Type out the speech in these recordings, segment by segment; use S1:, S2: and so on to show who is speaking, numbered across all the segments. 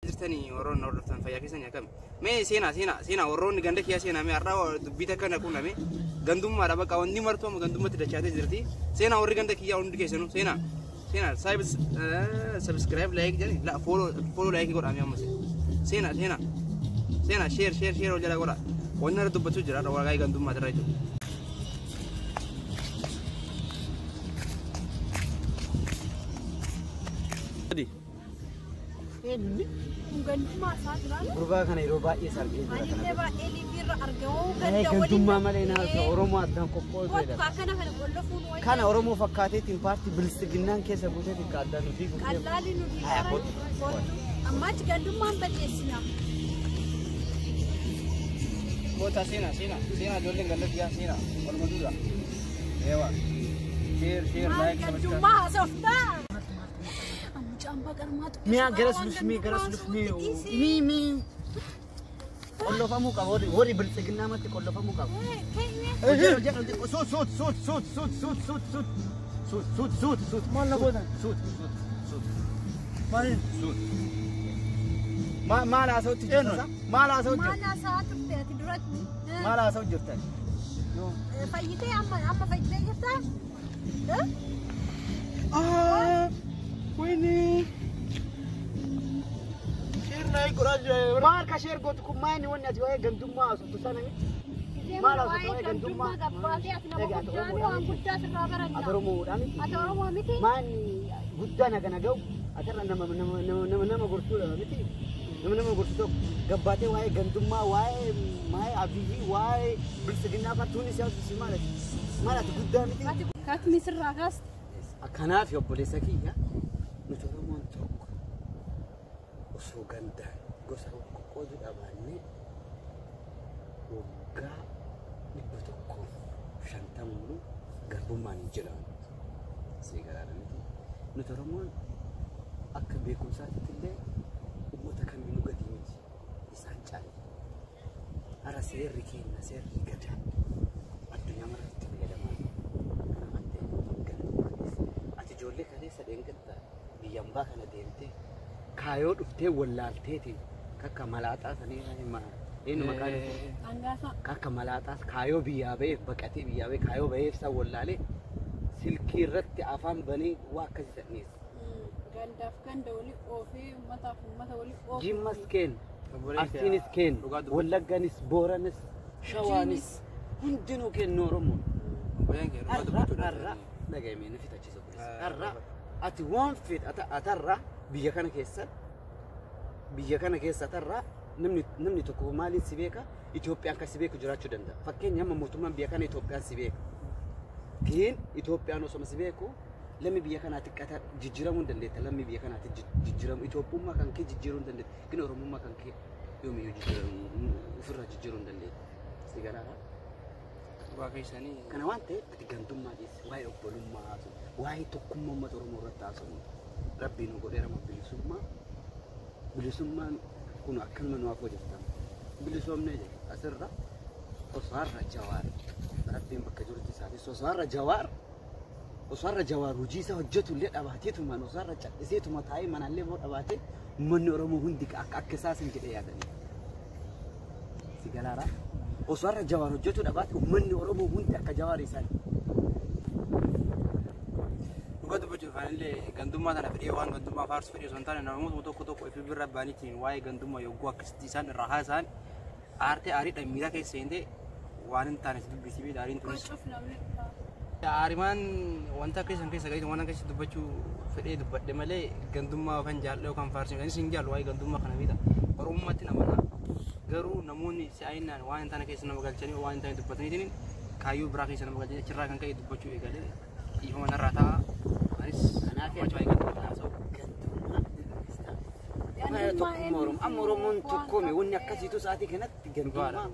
S1: jirtanii warroon hordoftan fayyaa keessan akkam mee seenaa warroonni ganda kiyyaa seenaa mee har'aa dubbii takka na qunname gandummaadha bakka wanni martuu gandummatti dachaatee jirti seenaa warri ganda kiyyaa hundi keessanuu seenaa subscribe like jedhani la follow like godhaami ammas seenaa share ol jala godha wanni irra dubbachuu jira waraqaa gandummaa irra jiru
S2: gandummaa saadiraani
S3: gurbaa kana yeroo baay'ee sargee jira
S2: ani leba elibirra argamu ganda
S3: wali gandummaa malee naasa oromoo addaan qoqqoobe kana oromoo fakkaateetiin paartii bilisiginnaan keessa guuteeti ka addaan nuti
S2: qallaali nuti ammachi gandummaan balleessina
S1: Kota seenaa ijoolleen ganda kiyyaa seenaa walumaa dura eewa share like
S2: gandummaa haasoftaa
S3: Mia garas lufni mi kollofamu qaba hori bilisiginnaa matti kollofamu qaba suut maal na gootan suut maal haasawutti jirta maal haasawutti
S2: duratti
S3: maal haasawutti jirta
S2: fayyitee amma fayyitee jirta
S3: Winnie share like courage maal ka share gotu kumaini wonni ati wae gandummaa asotu sana maal asotu wae gandummaa
S2: gabbaatee ati nama guddaani waan guddaa sirraa barannaa
S3: Oromoo miti maani guddaa nagana ga'u atarra nama gortuudha miti nama gortu tokko gabbaatee wae gandummaa wae abiyyi wae bilisiginnaa fatuuni siyaasa maal ati guddaa miti
S2: kaatni sirraa kaas
S3: akanaaf obboleessa kiyya nuti Oromoon tokko osoo gandaan gosa qoqqoodu dhabaannee waggaa 150 garbummaan hin jiraannu seegaraadha miti nuti Oromoon akka beekumsaatti illee uummata kamiinuu gadi miti isaan caala hara seerri keenya seerri gadaa addunyaa maratti fayyadamaa ijoollee kaleessa deengata biyyambaa kana deemtee kaayoo dhuftee wallaalteetiin kakka malaaxaa sanii inni maqaan kakka malaaxaas kaayoo biyyaa ba'eef baqatee biyyaa ba'e kaayoo ba'eef isaa wallaalee silkii irratti afaan banee waa akkasii sannees
S2: gandaaf ganda walii oofee uummata walii oofee
S3: jimmas keen arsiinis keen wallagganis booranis shawaanis hundinuu kennu Oromoo har'a dhagaymee nufi tachiisa har'a ati waan fedh atarra biyya kana keessa atarra namni tokko maaliin si beeka Itoophiyaan kan si beeku jiraachuu danda'a fakkeenya amma mootummaan biyya kana Itoophiyaan si beeka kiin Itoophiyaan osoo si beeku lammi biyya kanaatti qata jijjiiramuu hin dandeetta lammi biyya kanaatti jijjiiramu Itoophummaa kan kee jijjiiruu hin dandeetta kiin Oromummaa kan kee yoomiyyuu jijjiiramu ofirraa jijjiiruu hin dandeetta si garaara
S1: Waaqaysanii
S3: kana waan ta'eef ati gandummaa dhiisi waa'ee obbolummaa waa'ee tokkummaa uummata Oromoo irratti haasa'u rabbiin nu godheera bilisummaan kun akkanuma nu afoo jirtan bilisoomne jedhe asirra Osaarra Jawaar rabbiin bakka jirutti isaanii Osaarra Jawaar hojii isaa hojjetu illee dhabaateetumaan Osaarra cadhiseetuma taa'ee manallee moo dhabaatee uummanni Oromoo hundi akka isaasin jedhee yaadanii si galaaraa Osaarra Jawaar hojjetu dhabaate uummanni Oromoo hundi akka Jawaar isaan
S1: dhugaa dubbachuu faanillee gandummaa tana fedhee waan gandummaa faarsu fedhee osoo hin taane namoota tokko ifi birra baaniitiin waa'ee gandummaa yogguu akkasitti isaan irraa haasa'an aartee aariidhaan miira keessa seentee waan hin taane dubbisii beela aariin tunis aarimaan wanta akka isan keessa galiitiin waan akka isa dubbachuu fedhee dubbadhe malee gandummaa yookaan jaalala yookaan faarsu hin jaallu waa'ee gandummaa kana beela Oromummaatti namanaa garuu namoonni si'aayinaan waan hin taane keessa nama galchanii waan hin taane dubbataniitiin kaayyoo biraa keessa nama galchanii achirraa kan ka'e dubbachuu eegalee dhiifama narraa ta'a anis kanaaf waa'ee gandummaa haasa'u amma Oromoon tokkoome wanni akkasiitu sa'aatii kanatti gandummaa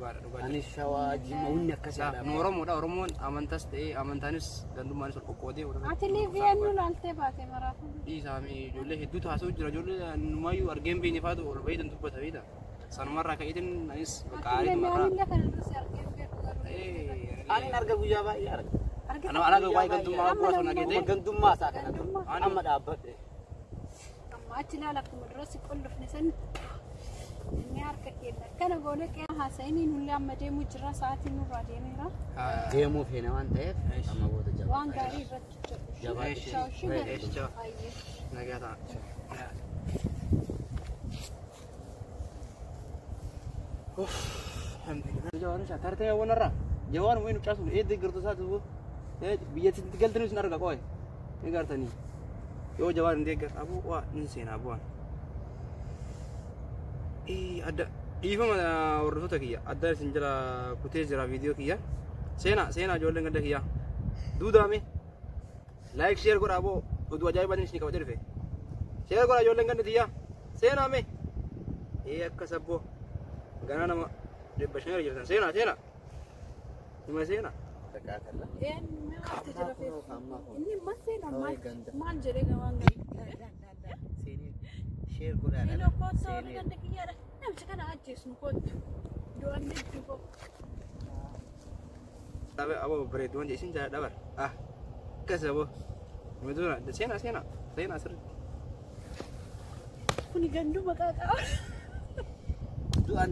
S1: anis shawaa jimma wanni akkasiidha Oromoodha Oromoon amantaas ta'ee amantaanis gandummaanis ol qoqqoodee
S2: ati liiviyaan nu laaltee baate maraafu
S1: dhiisaami ijoollee hedduutu haasa'u jira ijoollee numayyuu argeen beekne faatu ol bahiitan dubbata beekta sanumarraa ka'eetiin anis bakka aariitu
S3: ani arga guyyaa baay'ee arga
S1: ana waa'ee gandummaa bu'aa sana geete
S3: gandummaa isaa kana amma dhaabbadhe
S2: achi ilaalakkuma duratti qollofne san inni harka keenya kana goone qe'ee haasa'inii nullee amma deemuu jirra sa'aatiin nurraa deemeera.
S3: Deemuuf heena waan ta'eef amma booda jabaa.
S2: Waan gaarii irratti jedhu.
S1: Nagaa ta'a. Alhamdulillah. Jawaan tartee wanarra. Jawaan wayin ucasu deeggartu isaatu biyyatti galtanii isin arga qoy. Deeggartanii. Yoo jawaan deeggar abu waa nin seenaa bu'an. Adda dhiifama hordoftoota kiyya adda isin jala kutee jira viidiyoo kiyya. Seenaa ijoolleen gadda kiyya. Duudaame. Like share godhaa boo oduu ajaa'ibaatiin isin qabatee dhufe. Share godhaa ijoolleen gadda kiyya. Seenaame. Akka sabboo. Ganaa nama dhibba shan jirtan seenaa. Ima seenaa.
S2: Inni maseena maal jedhee gabaan gaarii.
S3: Share godhaa.
S2: Inni kootta warri ganda kiyyaadha. Namichi kana ajjeesnu kootu. Du'an dedduuboo.
S1: Tapi abo beredu aja isin jalan dabar. Kas abo. Meduna seenaa sirri.
S2: Kuni ganduma qaqaa.
S3: Du'an